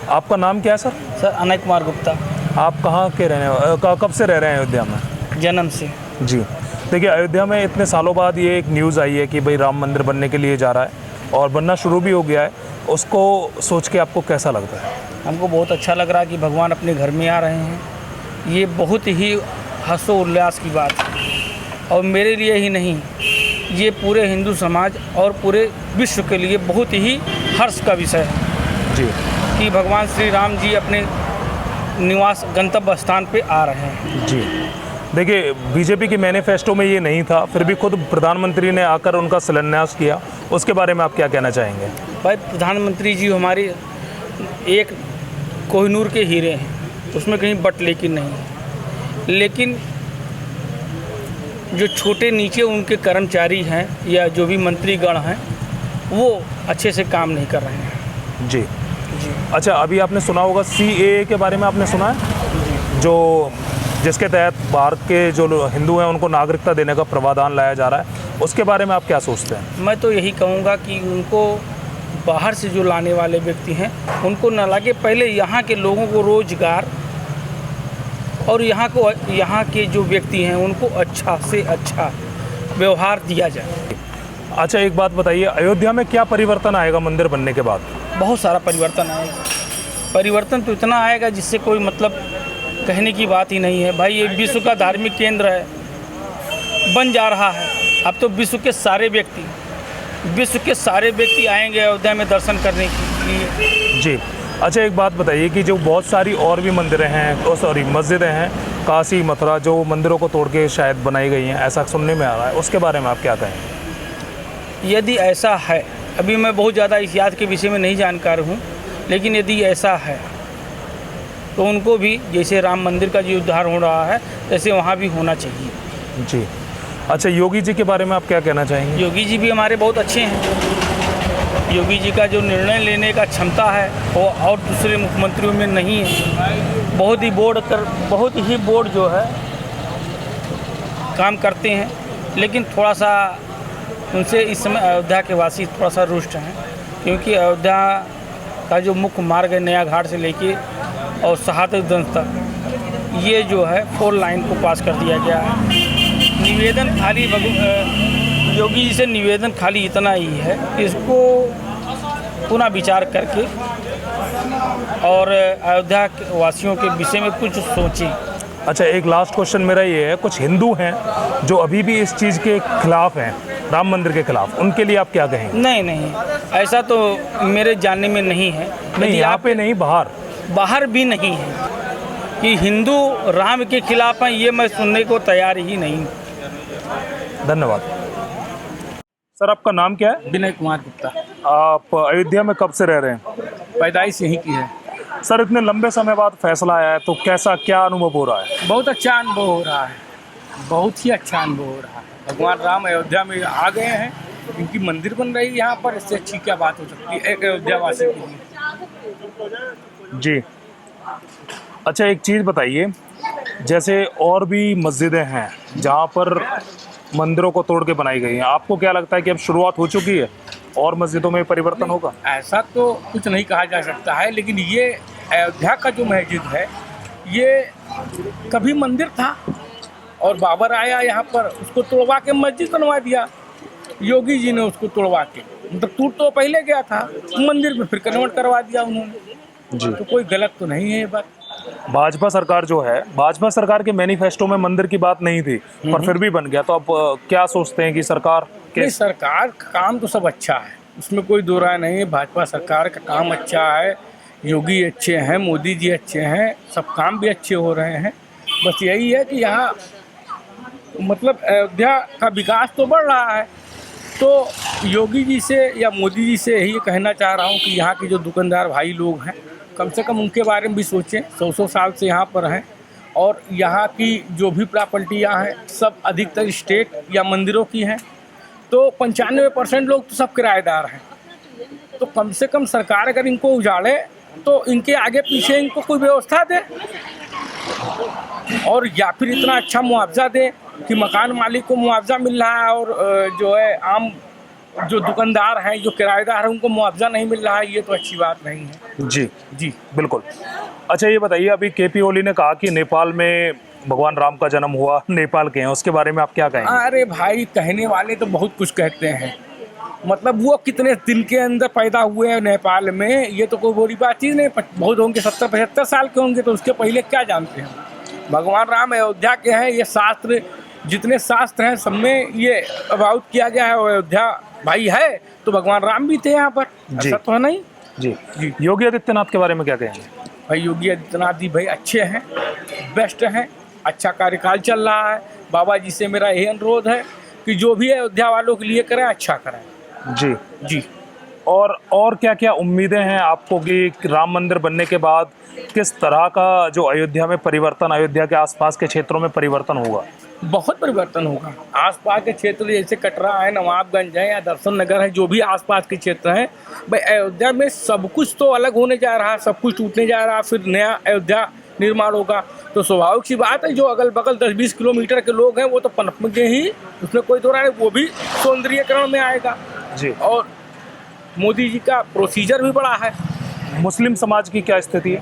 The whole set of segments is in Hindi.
आपका नाम क्या है सर? सर अनय कुमार गुप्ता। आप कहाँ के कब से रह रहे हैं अयोध्या में? जन्म से। जी, देखिए अयोध्या में इतने सालों बाद ये एक न्यूज़ आई है कि भाई राम मंदिर बनने के लिए जा रहा है और बनना शुरू भी हो गया है। उसको सोच के आपको कैसा लगता है? हमको बहुत अच्छा लग रहा है कि भगवान अपने घर में आ रहे हैं। ये बहुत ही हर्षोल्लास की बात है और मेरे लिए ही नहीं, ये पूरे हिंदू समाज और पूरे विश्व के लिए बहुत ही हर्ष का विषय है जी कि भगवान श्री राम जी अपने निवास गंतव्य स्थान पे आ रहे हैं। जी, देखिए बीजेपी की मैनिफेस्टो में ये नहीं था, फिर भी खुद प्रधानमंत्री ने आकर उनका शिलान्यास किया। उसके बारे में आप क्या कहना चाहेंगे? भाई प्रधानमंत्री जी हमारे एक कोहिनूर के हीरे हैं, उसमें कहीं बट लेकिन नहीं है। लेकिन जो छोटे नीचे उनके कर्मचारी हैं या जो भी मंत्रीगण हैं वो अच्छे से काम नहीं कर रहे हैं। जी जी अच्छा, अभी आपने सुना होगा CAA के बारे में, आपने सुना है? जो जिसके तहत भारत के जो हिंदू हैं उनको नागरिकता देने का प्रावधान लाया जा रहा है, उसके बारे में आप क्या सोचते हैं? मैं तो यही कहूँगा कि उनको बाहर से जो लाने वाले व्यक्ति हैं उनको न लागे, पहले यहाँ के लोगों को रोजगार और यहाँ के जो व्यक्ति हैं उनको अच्छा से अच्छा व्यवहार दिया जाए। अच्छा, एक बात बताइए, अयोध्या में क्या परिवर्तन आएगा मंदिर बनने के बाद? बहुत सारा परिवर्तन आएगा। परिवर्तन तो इतना आएगा जिससे कोई मतलब कहने की बात ही नहीं है। भाई ये विश्व का धार्मिक केंद्र है, बन जा रहा है। अब तो विश्व के सारे व्यक्ति आएंगे अयोध्या में दर्शन करने के लिए। जी अच्छा, एक बात बताइए कि जो बहुत सारी और भी मंदिरें हैं, मस्जिदें हैं काशी मथुरा, जो मंदिरों को तोड़ के शायद बनाई गई हैं, ऐसा सुनने में आ रहा है, उसके बारे में आप क्या कहेंगे? यदि ऐसा है, अभी मैं बहुत ज़्यादा इस याद के विषय में नहीं जानकार हूँ, लेकिन यदि ऐसा है तो उनको भी जैसे राम मंदिर का जो उद्धार हो रहा है ऐसे वहाँ भी होना चाहिए। जी अच्छा, योगी जी के बारे में आप क्या कहना चाहेंगे? योगी जी भी हमारे बहुत अच्छे हैं। योगी जी का जो निर्णय लेने का क्षमता है वो और दूसरे मुख्यमंत्रियों में नहीं है। बहुत ही बोर्ड जो है काम करते हैं, लेकिन थोड़ा सा उनसे इस समय अयोध्या के वासी थोड़ा सा रुष्ट हैं, क्योंकि अयोध्या का जो मुख्य मार्ग है नया घाट से लेके और शहादतगंज तक, ये जो है 4 लाइन को पास कर दिया गया है। निवेदन खाली योगी जी से निवेदन खाली इतना ही है, इसको पुनः विचार करके और अयोध्या वासियों के विषय में कुछ सोचें। अच्छा, एक लास्ट क्वेश्चन मेरा ये है, कुछ हिंदू हैं जो अभी भी इस चीज़ के खिलाफ हैं, राम मंदिर के खिलाफ, उनके लिए आप क्या कहेंगे? नहीं, ऐसा तो मेरे जानने में नहीं है। नहीं, यहाँ पे नहीं, बाहर भी नहीं है कि हिंदू राम के खिलाफ हैं, ये मैं सुनने को तैयार ही नहीं। धन्यवाद। सर आपका नाम क्या है? विनय कुमार गुप्ता। आप अयोध्या में कब से रह रहे हैं? पैदाइश यहीं की है। सर इतने लंबे समय बाद फैसला आया है तो क्या अनुभव हो रहा है? बहुत अच्छा अनुभव हो रहा है, बहुत ही अच्छा अनुभव हो रहा है। भगवान राम अयोध्या में आ गए हैं, इनकी मंदिर बन रही है यहाँ पर, इससे अच्छी क्या बात हो सकती है एक अयोध्यावासी के लिए। जी अच्छा, एक चीज़ बताइए, जैसे और भी मस्जिदें हैं जहाँ पर मंदिरों को तोड़ के बनाई गई हैं, आपको क्या लगता है कि अब शुरुआत हो चुकी है और मस्जिदों में परिवर्तन होगा? ऐसा तो कुछ नहीं कहा जा सकता है, लेकिन ये अयोध्या का जो मस्जिद है ये कभी मंदिर था और बाबर आया यहाँ पर, उसको तोड़वा के मस्जिद बनवा दिया। योगी जी ने उसको तोड़वा के, मतलब टूट तो पहले गया था, मंदिर में फिर कन्वर्ट करवा दिया उन्होंने। जी तो कोई गलत तो नहीं है ये बात। भाजपा सरकार जो है, भाजपा सरकार के मैनिफेस्टो में मंदिर की बात नहीं थी पर फिर भी बन गया, तो आप क्या सोचते हैं कि सरकार का काम तो सब अच्छा है, उसमें कोई दो राय नहीं है। भाजपा सरकार का काम अच्छा है, योगी अच्छे हैं, मोदी जी अच्छे हैं, सब काम भी अच्छे हो रहे हैं। बस यही है कि यहाँ मतलब अयोध्या का विकास तो बढ़ रहा है, तो योगी जी से या मोदी जी से यही कहना चाह रहा हूँ कि यहाँ के जो दुकानदार भाई लोग हैं कम से कम उनके बारे में भी सोचें। 100 साल से यहाँ पर हैं और यहाँ की जो भी प्रॉपर्टियाँ हैं सब अधिकतर स्टेट या मंदिरों की हैं, तो 95% लोग तो सब किराएदार हैं। तो कम से कम सरकार अगर इनको उजाड़े तो इनके आगे पीछे इनको कोई व्यवस्था दे और या फिर इतना अच्छा मुआवजा दे कि मकान मालिक को मुआवजा मिल रहा है और जो है आम जो दुकानदार हैं, जो किराएदार हैं, उनको मुआवजा नहीं मिल रहा है, ये तो अच्छी बात नहीं है। जी जी बिल्कुल। अच्छा ये बताइए, अभी केपी ओली ने कहा कि नेपाल में भगवान राम का जन्म हुआ, नेपाल के हैं, उसके बारे में आप क्या कहेंगे? अरे भाई, कहने वाले तो बहुत कुछ कहते हैं, मतलब वो कितने दिन के अंदर पैदा हुए हैं नेपाल में, ये तो कोई बुरी बात चीज़ नहीं। बहुत होंगे 70-75 साल के होंगे, तो उसके पहले क्या जानते हैं? भगवान राम अयोध्या के हैं, ये शास्त्र, जितने शास्त्र हैं सब में ये अबाउट किया गया है। अयोध्या भाई है तो भगवान राम भी थे यहाँ पर, जी। ऐसा तो है नहीं। जी जी। योगी आदित्यनाथ के बारे में क्या कहेंगे? भाई योगी आदित्यनाथ जी भाई अच्छे हैं, बेस्ट हैं, अच्छा कार्यकाल चल रहा है। बाबा जी से मेरा यही अनुरोध है कि जो भी अयोध्या वालों के लिए करें, अच्छा करें। जी जी। और क्या क्या उम्मीदें हैं आपको कि राम मंदिर बनने के बाद किस तरह का जो अयोध्या में परिवर्तन, अयोध्या के आसपास के क्षेत्रों में परिवर्तन होगा? बहुत परिवर्तन होगा। आसपास के क्षेत्र जैसे कटरा है, नवाबगंज है या दर्शन नगर है, जो भी आसपास के क्षेत्र हैं, भाई अयोध्या में सब कुछ तो अलग होने जा रहा है, सब कुछ टूटने जा रहा है, फिर नया अयोध्या निर्माण होगा। तो स्वाभाविक सी बात है, जो अगल बगल 10-20 किलोमीटर के लोग हैं वो तो पनपेंगे ही, उसमें कोई दो राय नहीं, वो भी सौंदर्यीकरण में आएगा। जी। और मोदी जी का प्रोसीजर भी बड़ा है। मुस्लिम समाज की क्या स्थिति है?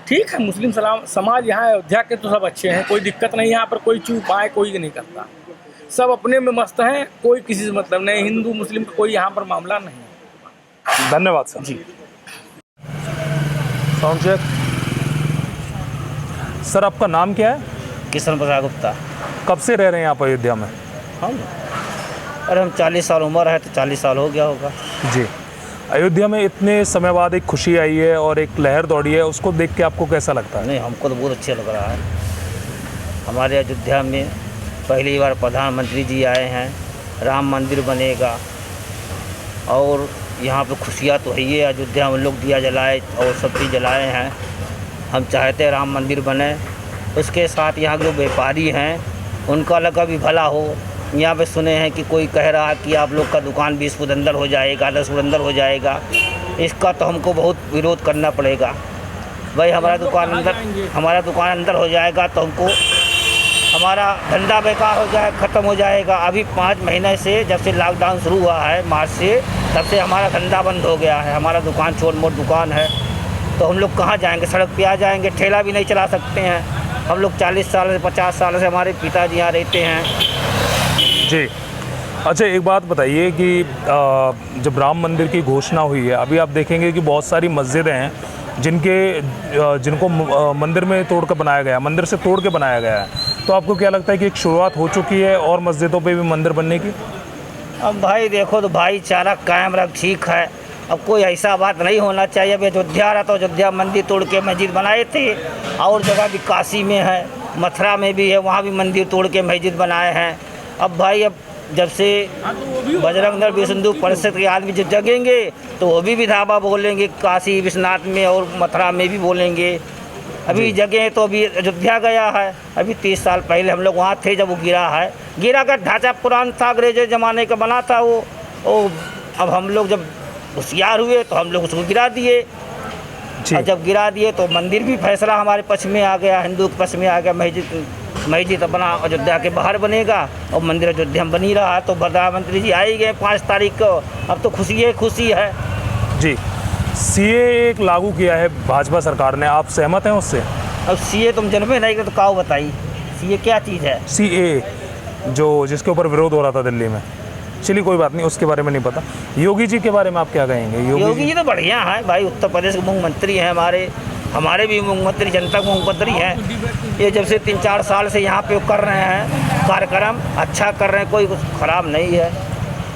ठीक है, मुस्लिम समाज यहाँ अयोध्या के तो सब अच्छे हैं, कोई दिक्कत नहीं, यहाँ पर कोई चूक पाए कोई नहीं करता, सब अपने में मस्त हैं, कोई किसी से मतलब नहीं, हिंदू मुस्लिम का कोई यहाँ पर मामला नहीं है। धन्यवाद सर। जी। Sound check. सर आपका नाम क्या है? किशन प्रसाद गुप्ता। कब से रह रहे हैं आप अयोध्या में? हम अरे हम 40 साल उम्र है, तो 40 साल हो गया होगा। जी। अयोध्या में इतने समय बाद एक खुशी आई है और एक लहर दौड़ी है, उसको देख के आपको कैसा लगता है? नहीं, हमको तो बहुत अच्छा लग रहा है। हमारे अयोध्या में पहली बार प्रधानमंत्री जी आए हैं, राम मंदिर बनेगा और यहाँ पे खुशियाँ तो है ही है। अयोध्या में लोग दिया जलाए और सब चीज़ जलाए हैं। हम चाहते हैं राम मंदिर बने, उसके साथ यहाँ के जो व्यापारी हैं उनका लगा भी भला हो। यहाँ पे सुने हैं कि कोई कह रहा है कि आप लोग का दुकान 20 फुट अंदर हो जाएगा, 10 फुट अंदर हो जाएगा, इसका तो हमको बहुत विरोध करना पड़ेगा। भाई हमारा दुकान अंदर हो जाएगा तो हमको हमारा धंधा बेकार हो जाए, ख़त्म हो जाएगा। अभी 5 महीने से जब से लॉकडाउन शुरू हुआ है मार्च से, तब से हमारा धंधा बंद हो गया है। हमारा दुकान छोट मोट दुकान है, तो हम लोग कहाँ जाएंगे? सड़क पे आ जाएंगे, ठेला भी नहीं चला सकते हैं। हम लोग 40 साल से 50 साल से हमारे पिताजी यहाँ रहते हैं। जी। अच्छा एक बात बताइए कि जब राम मंदिर की घोषणा हुई है, अभी आप देखेंगे कि बहुत सारी मस्जिदें हैं जिनको मंदिर में तोड़ कर बनाया गया, मंदिर से तोड़ के बनाया गया है, तो आपको क्या लगता है कि एक शुरुआत हो चुकी है और मस्जिदों पे भी मंदिर बनने की? अब भाई देखो, तो भाईचारा कायम रख, ठीक है। अब कोई ऐसा बात नहीं होना चाहिए। अभी अयोध्या रहा तो अयोध्या मंदिर तोड़ के मस्जिद बनाए थे, और जगह भी काशी में है, मथुरा में भी है, वहाँ भी मंदिर तोड़ के मस्जिद बनाए हैं। अब भाई अब जब से बजरंग दल विश्व हिंदू परिषद के आदमी जब जगेंगे तो वो भी विधावा बोलेंगे, काशी विश्वनाथ में और मथुरा में भी बोलेंगे। अभी जगह तो अभी अयोध्या गया है, अभी 30 साल पहले हम लोग वहाँ थे जब वो गिरा है। गिरा का ढांचा पुराना था, अंग्रेज़ी ज़माने का बना था वो। अब हम लोग जब होशियार हुए तो हम लोग उसको गिरा दिए, और जब गिरा दिए तो मंदिर भी फैसला हमारे पक्ष में आ गया, हिंदू के पक्ष में आ गया। मस्जिद अपना अयोध्या के बाहर बनेगा और मंदिर अयोध्या में बनी रहा। तो प्रधानमंत्री जी आ ही गए 5 तारीख को, अब तो खुशी है। जी। सीए एक लागू किया है भाजपा सरकार ने, आप सहमत हैं उससे? अब सीए तुम जन्मे नहीं कर तो काऊ बताइए, सीए क्या चीज़ है? सीए जो जिसके ऊपर विरोध हो रहा था दिल्ली में, चलिए कोई बात नहीं, उसके बारे में नहीं पता। योगी जी के बारे में आप क्या कहेंगे? योगी जी तो बढ़िया है भाई, उत्तर प्रदेश के मुख्यमंत्री हैं, हमारे भी मुख्यमंत्री, जनता के मुख्यमंत्री हैं। ये जब से 3-4 साल से यहाँ पे कर रहे हैं कार्यक्रम, अच्छा कर रहे हैं, कोई कुछ खराब नहीं है।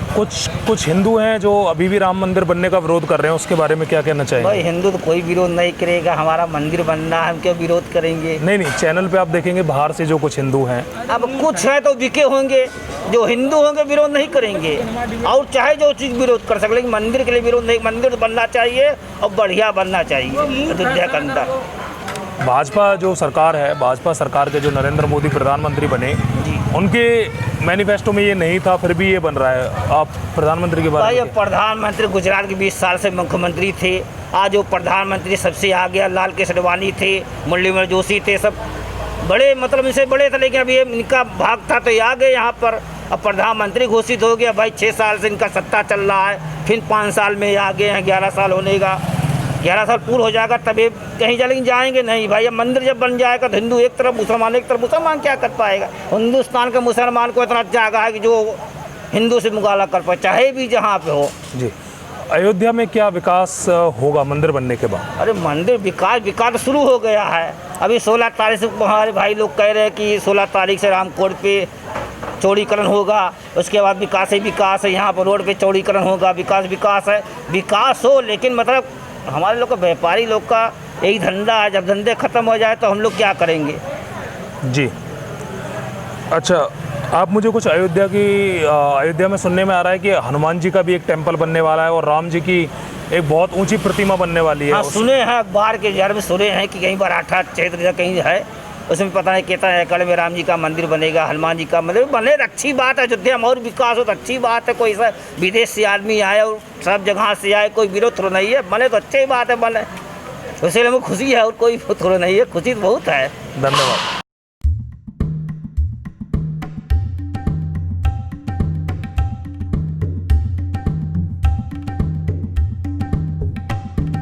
कुछ हिंदू हैं जो अभी भी राम मंदिर बनने का विरोध कर रहे हैं, उसके बारे में क्या कहना चाहिए? भाई हिंदू तो कोई विरोध नहीं करेगा, हमारा मंदिर बनना है, हम क्यों विरोध करेंगे? नहीं, चैनल पे आप देखेंगे बाहर से जो कुछ हिंदू हैं, अब कुछ है तो बिके होंगे, जो हिंदू होंगे विरोध नहीं करेंगे, और चाहे जो चीज़ विरोध कर सकते, लेकिन मंदिर के लिए विरोध नहीं। मंदिर तो बनना चाहिए और बढ़िया बनना चाहिए अयोध्या के अंदर। भाजपा जो सरकार है, भाजपा सरकार के जो नरेंद्र मोदी प्रधानमंत्री बने, उनके मैनिफेस्टो में ये नहीं था, फिर भी ये बन रहा है। आप प्रधानमंत्री के बारे में? प्रधानमंत्री गुजरात के 20 साल से मुख्यमंत्री थे, आज वो प्रधानमंत्री सबसे आ गया। लाल कृष्ण आडवाणी थे, मुरलीधर जोशी थे, सब बड़े मतलब इनसे बड़े थे, लेकिन अभी इनका भाग था तो ये आ गए यहाँ पर। अब प्रधानमंत्री घोषित हो गया भाई, 6 साल से इनका सत्ता चल रहा है, फिर 5 साल में आ गए हैं, 11 साल होने का, 11 साल पूर्ण हो जाएगा तभी कहीं चलेंगे, जाएंगे नहीं भाई। अब मंदिर जब बन जाएगा तो हिंदू एक तरफ, मुसलमान एक तरफ, मुसलमान क्या कर पाएगा? हिंदुस्तान के मुसलमान को इतना जागा है कि जो हिंदू से मुकाबला कर पाए, चाहे भी जहाँ पे हो। जी, अयोध्या में क्या विकास होगा मंदिर बनने के बाद? अरे मंदिर विकास तो शुरू हो गया है। अभी 16 तारीख से हमारे भाई लोग कह रहे हैं कि 16 तारीख से रामकोट पे चौड़ीकरण होगा, उसके बाद विकास ही विकास है, यहाँ पर रोड पे चौड़ीकरण होगा, विकास है, विकास हो, लेकिन मतलब हमारे लोग का, व्यापारी लोग का यही धंधा है, जब धंधे ख़त्म हो जाए तो हम लोग क्या करेंगे? जी, अच्छा, आप मुझे कुछ अयोध्या में सुनने में आ रहा है कि हनुमान जी का भी एक टेम्पल बनने वाला है और राम जी की एक बहुत ऊंची प्रतिमा बनने वाली है। हाँ, सुने हैं, अखबार के जार में सुने हैं कि कहीं मराठा क्षेत्र कहीं है, उसमें पता नहीं कितना एकड़ में राम जी का मंदिर बनेगा, हनुमान जी का मंदिर बने, अच्छी बात है। अयोध्या में और विकास हो तो अच्छी बात है, कोई सा विदेश से आदमी आए और सब जगह से आए, कोई विरोध थोड़ा नहीं है, बने तो अच्छी बात है, बने उससे हमें खुशी है और कोई थोड़ा नहीं है, खुशी तो बहुत है। धन्यवाद।